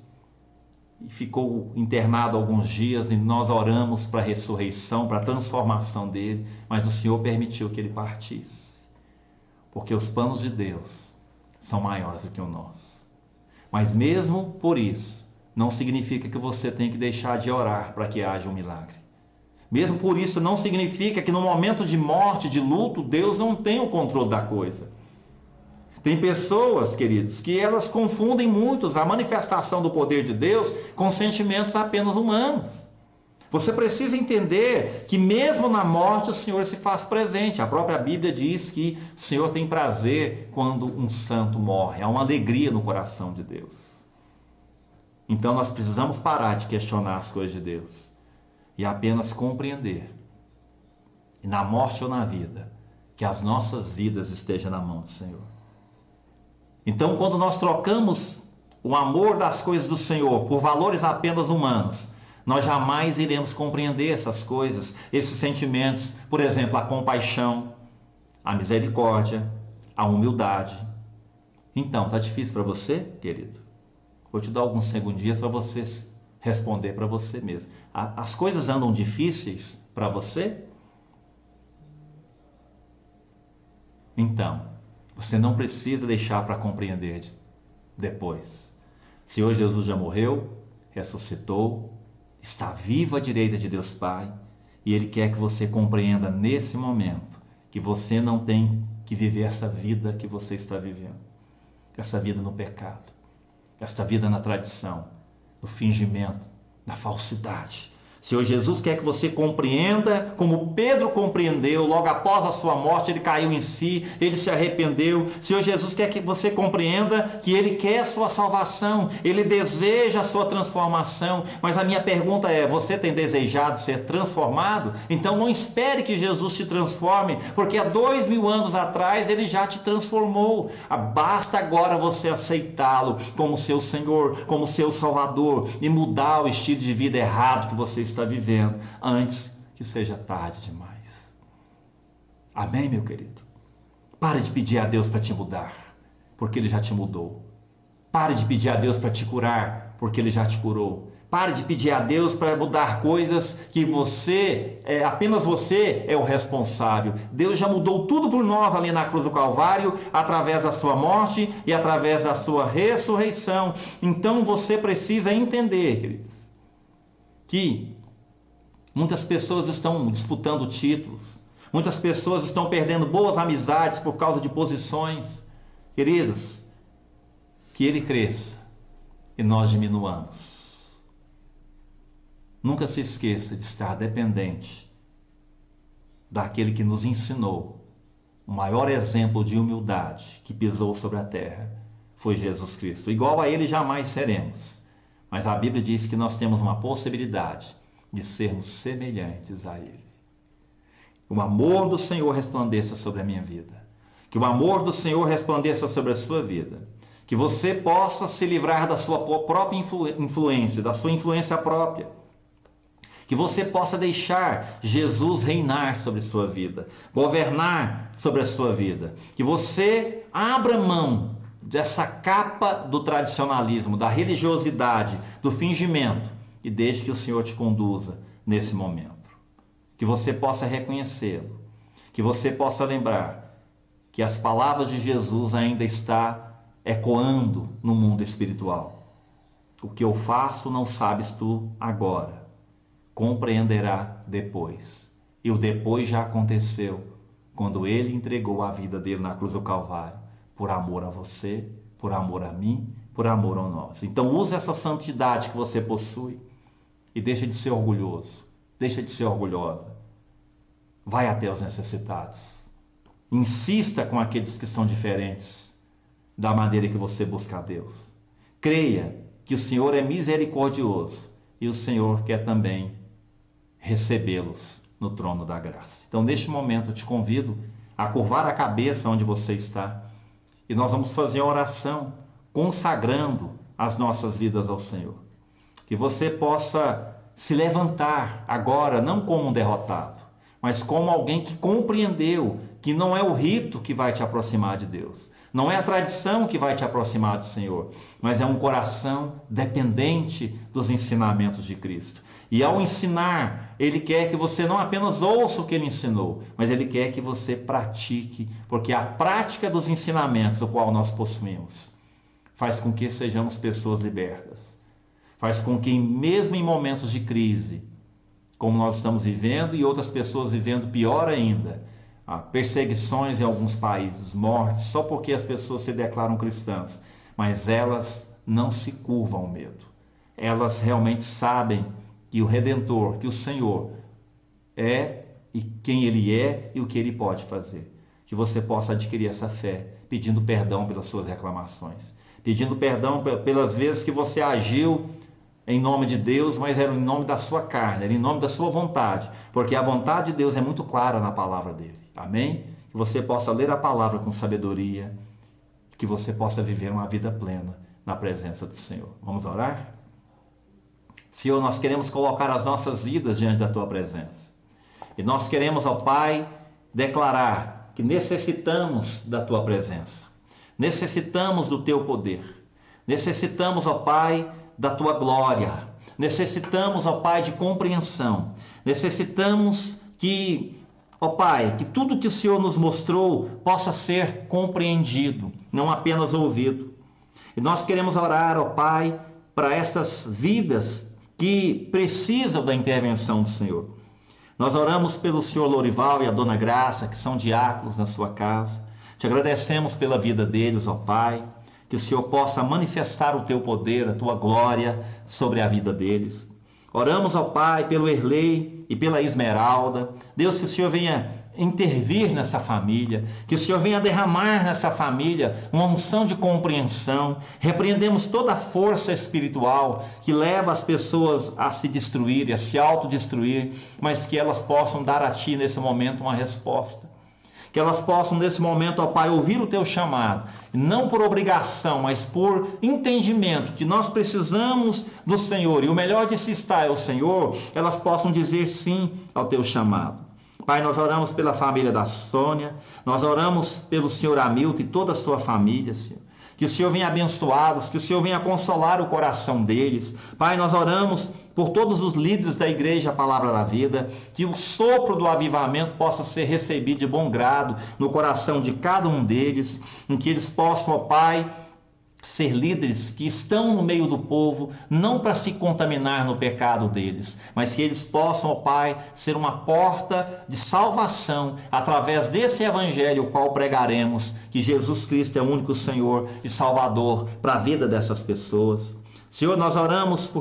e ficou internado alguns dias, e nós oramos para a ressurreição, para a transformação dele, mas o Senhor permitiu que ele partisse, porque os planos de Deus são maiores do que o nosso. Mas mesmo por isso, não significa que você tem que deixar de orar para que haja um milagre. Mesmo por isso, não significa que no momento de morte, de luto, Deus não tem o controle da coisa. Tem pessoas, queridos, que elas confundem muito a manifestação do poder de Deus com sentimentos apenas humanos. Você precisa entender que mesmo na morte o Senhor se faz presente. A própria Bíblia diz que o Senhor tem prazer quando um santo morre. Há uma alegria no coração de Deus. Então nós precisamos parar de questionar as coisas de Deus e apenas compreender, e na morte ou na vida, que as nossas vidas estejam na mão do Senhor. Então, quando nós trocamos o amor das coisas do Senhor por valores apenas humanos, nós jamais iremos compreender essas coisas, esses sentimentos, por exemplo, a compaixão, a misericórdia, a humildade. Então, está difícil para você, querido? Vou te dar alguns segundinhos para você responder para você mesmo. As coisas andam difíceis para você? Então, você não precisa deixar para compreender depois. Se hoje Jesus já morreu, ressuscitou, está vivo à direita de Deus Pai, e Ele quer que você compreenda nesse momento que você não tem que viver essa vida que você está vivendo. Essa vida no pecado, esta vida na tradição, no fingimento, na falsidade. Senhor Jesus quer que você compreenda como Pedro compreendeu, logo após a sua morte, ele caiu em si, ele se arrependeu. Senhor Jesus quer que você compreenda que Ele quer a sua salvação, Ele deseja a sua transformação. Mas a minha pergunta é, você tem desejado ser transformado? Então não espere que Jesus te transforme, porque há 2000 anos atrás Ele já te transformou. Basta agora você aceitá-lo como seu Senhor, como seu Salvador, e mudar o estilo de vida errado que você está vivendo, antes que seja tarde demais. Amém, meu querido? Pare de pedir a Deus para te mudar, porque Ele já te mudou. Pare de pedir a Deus para te curar, porque Ele já te curou. Pare de pedir a Deus para mudar coisas que apenas você é o responsável. Deus já mudou tudo por nós ali na cruz do Calvário, através da sua morte e através da sua ressurreição. Então você precisa entender, queridos, que Muitas pessoas estão disputando títulos. Muitas pessoas estão perdendo boas amizades por causa de posições. Queridos, que ele cresça e nós diminuamos. Nunca se esqueça de estar dependente daquele que nos ensinou. O maior exemplo de humildade que pisou sobre a terra foi Jesus Cristo. Igual a ele jamais seremos. Mas a Bíblia diz que nós temos uma possibilidade de sermos semelhantes a ele. O amor do Senhor resplandeça sobre a minha vida. Que o amor do Senhor resplandeça sobre a sua vida. Que você possa se livrar da sua própria influência, da sua influência própria. Que você possa deixar Jesus reinar sobre a sua vida, governar sobre a sua vida. Que você abra mão dessa capa do tradicionalismo, da religiosidade, do fingimento, e deixe que o Senhor te conduza nesse momento. Que você possa reconhecê-lo, que você possa lembrar que as palavras de Jesus ainda estão ecoando no mundo espiritual. O que eu faço não sabes tu agora, compreenderá depois. E o depois já aconteceu, quando ele entregou a vida dele na cruz do Calvário, por amor a você, por amor a mim, por amor a nós. Então use essa santidade que você possui e deixa de ser orgulhoso, deixa de ser orgulhosa. Vai até os necessitados. Insista com aqueles que são diferentes da maneira que você busca a Deus. Creia que o Senhor é misericordioso e o Senhor quer também recebê-los no trono da graça. Então, neste momento, eu te convido a curvar a cabeça onde você está e nós vamos fazer uma oração consagrando as nossas vidas ao Senhor. Que você possa se levantar agora, não como um derrotado, mas como alguém que compreendeu que não é o rito que vai te aproximar de Deus, não é a tradição que vai te aproximar do Senhor, mas é um coração dependente dos ensinamentos de Cristo. E ao ensinar, Ele quer que você não apenas ouça o que Ele ensinou, mas Ele quer que você pratique, porque a prática dos ensinamentos, o qual nós possuímos, faz com que sejamos pessoas libertas, faz com que mesmo em momentos de crise, como nós estamos vivendo e outras pessoas vivendo pior ainda, há perseguições em alguns países, mortes, só porque as pessoas se declaram cristãs, mas elas não se curvam ao medo. Elas realmente sabem que o Redentor, que o Senhor é e quem Ele é e o que Ele pode fazer. Que você possa adquirir essa fé, pedindo perdão pelas suas reclamações, pedindo perdão pelas vezes que você agiu em nome de Deus, mas era em nome da sua carne, era em nome da sua vontade, porque a vontade de Deus é muito clara na palavra dele. Amém? Que você possa ler a palavra com sabedoria, que você possa viver uma vida plena na presença do Senhor. Vamos orar? Senhor, nós queremos colocar as nossas vidas diante da tua presença. E nós queremos, ó Pai, declarar que necessitamos da tua presença. Necessitamos do teu poder. Necessitamos, ó Pai, da tua glória. Necessitamos, ó Pai, de compreensão. Necessitamos que, ó Pai, que tudo que o Senhor nos mostrou possa ser compreendido, não apenas ouvido. E nós queremos orar, ó Pai, para estas vidas que precisam da intervenção do Senhor. Nós oramos pelo Senhor Lorival e a Dona Graça, que são diáconos na sua casa. Te agradecemos pela vida deles, ó Pai. Que o Senhor possa manifestar o teu poder, a tua glória sobre a vida deles. Oramos ao Pai pelo Erlei e pela Esmeralda. Deus, que o Senhor venha intervir nessa família, que o Senhor venha derramar nessa família uma unção de compreensão. Repreendemos toda a força espiritual que leva as pessoas a se destruir, a se autodestruir, mas que elas possam dar a Ti nesse momento uma resposta. Que elas possam nesse momento, ó Pai, ouvir o teu chamado, não por obrigação, mas por entendimento, que nós precisamos do Senhor, e o melhor de se estar é o Senhor, elas possam dizer sim ao teu chamado. Pai, nós oramos pela família da Sônia, nós oramos pelo Senhor Hamilton e toda a sua família, Senhor. Que o Senhor venha abençoá-los, que o Senhor venha consolar o coração deles. Pai, nós oramos por todos os líderes da igreja, a Palavra da Vida, que o sopro do avivamento possa ser recebido de bom grado no coração de cada um deles, em que eles possam, ó Pai, ser líderes que estão no meio do povo, não para se contaminar no pecado deles, mas que eles possam, ó Pai, ser uma porta de salvação através desse evangelho, o qual pregaremos, que Jesus Cristo é o único Senhor e Salvador para a vida dessas pessoas. Senhor, nós oramos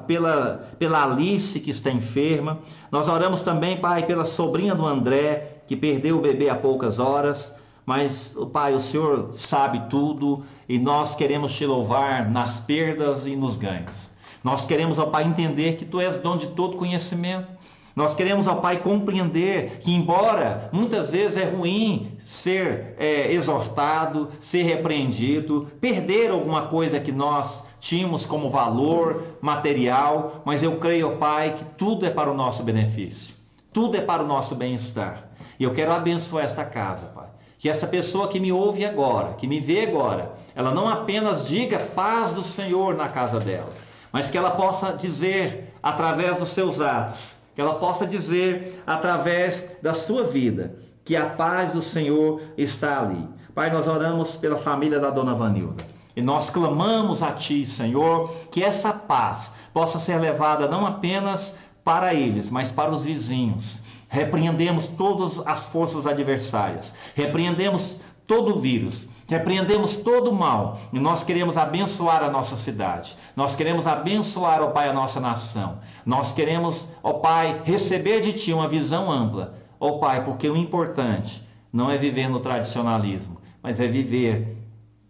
pela Alice, que está enferma. Nós oramos também, Pai, pela sobrinha do André, que perdeu o bebê há poucas horas. Mas, Pai, o Senhor sabe tudo e nós queremos te louvar nas perdas e nos ganhos. Nós queremos, ó Pai, entender que Tu és dono de todo conhecimento. Nós queremos, ó Pai, compreender que, embora muitas vezes é ruim ser exortado, ser repreendido, perder alguma coisa que nós tínhamos como valor material, mas eu creio, ó Pai, que tudo é para o nosso benefício, tudo é para o nosso bem-estar. E eu quero abençoar esta casa, Pai. Que essa pessoa que me ouve agora, que me vê agora, ela não apenas diga paz do Senhor na casa dela, mas que ela possa dizer através dos seus atos, que ela possa dizer através da sua vida, que a paz do Senhor está ali. Pai, nós oramos pela família da dona Vanilda e nós clamamos a Ti, Senhor, que essa paz possa ser levada não apenas para eles, mas para os vizinhos. Repreendemos todas as forças adversárias, repreendemos todo o vírus, repreendemos todo o mal, e nós queremos abençoar a nossa cidade, nós queremos abençoar, ó Pai, a nossa nação, nós queremos, ó Pai, receber de Ti uma visão ampla, ó Pai, porque o importante não é viver no tradicionalismo, mas é viver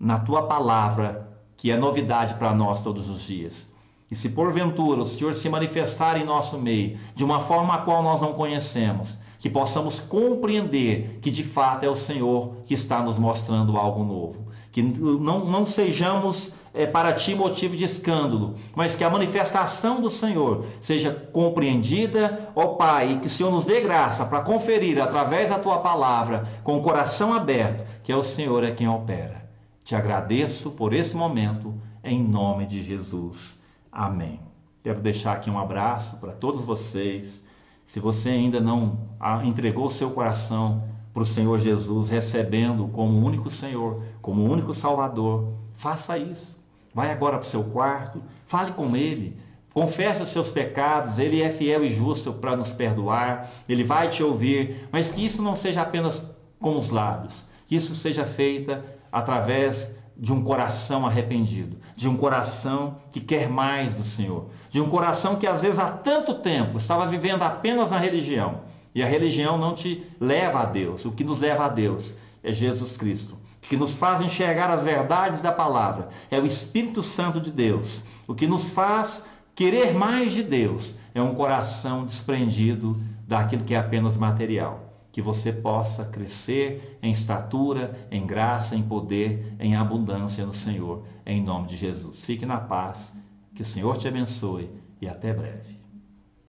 na Tua palavra, que é novidade para nós todos os dias. E se porventura o Senhor se manifestar em nosso meio, de uma forma a qual nós não conhecemos, que possamos compreender que de fato é o Senhor que está nos mostrando algo novo. Que não sejamos para Ti motivo de escândalo, mas que a manifestação do Senhor seja compreendida, ó Pai, e que o Senhor nos dê graça para conferir através da Tua palavra, com o coração aberto, que é o Senhor é quem opera. Te agradeço por esse momento, em nome de Jesus. Amém. Quero deixar aqui um abraço para todos vocês. Se você ainda não entregou o seu coração para o Senhor Jesus, recebendo como único Senhor, como único Salvador, faça isso. Vai agora para o seu quarto, fale com Ele, confesse os seus pecados, Ele é fiel e justo para nos perdoar, Ele vai te ouvir, mas que isso não seja apenas com os lábios, que isso seja feito através de um coração arrependido, de um coração que quer mais do Senhor, de um coração que às vezes há tanto tempo estava vivendo apenas na religião, e a religião não te leva a Deus. O que nos leva a Deus é Jesus Cristo. O que nos faz enxergar as verdades da palavra é o Espírito Santo de Deus. O que nos faz querer mais de Deus é um coração desprendido daquilo que é apenas material. Que você possa crescer em estatura, em graça, em poder, em abundância no Senhor, em nome de Jesus. Fique na paz, que o Senhor te abençoe e até breve.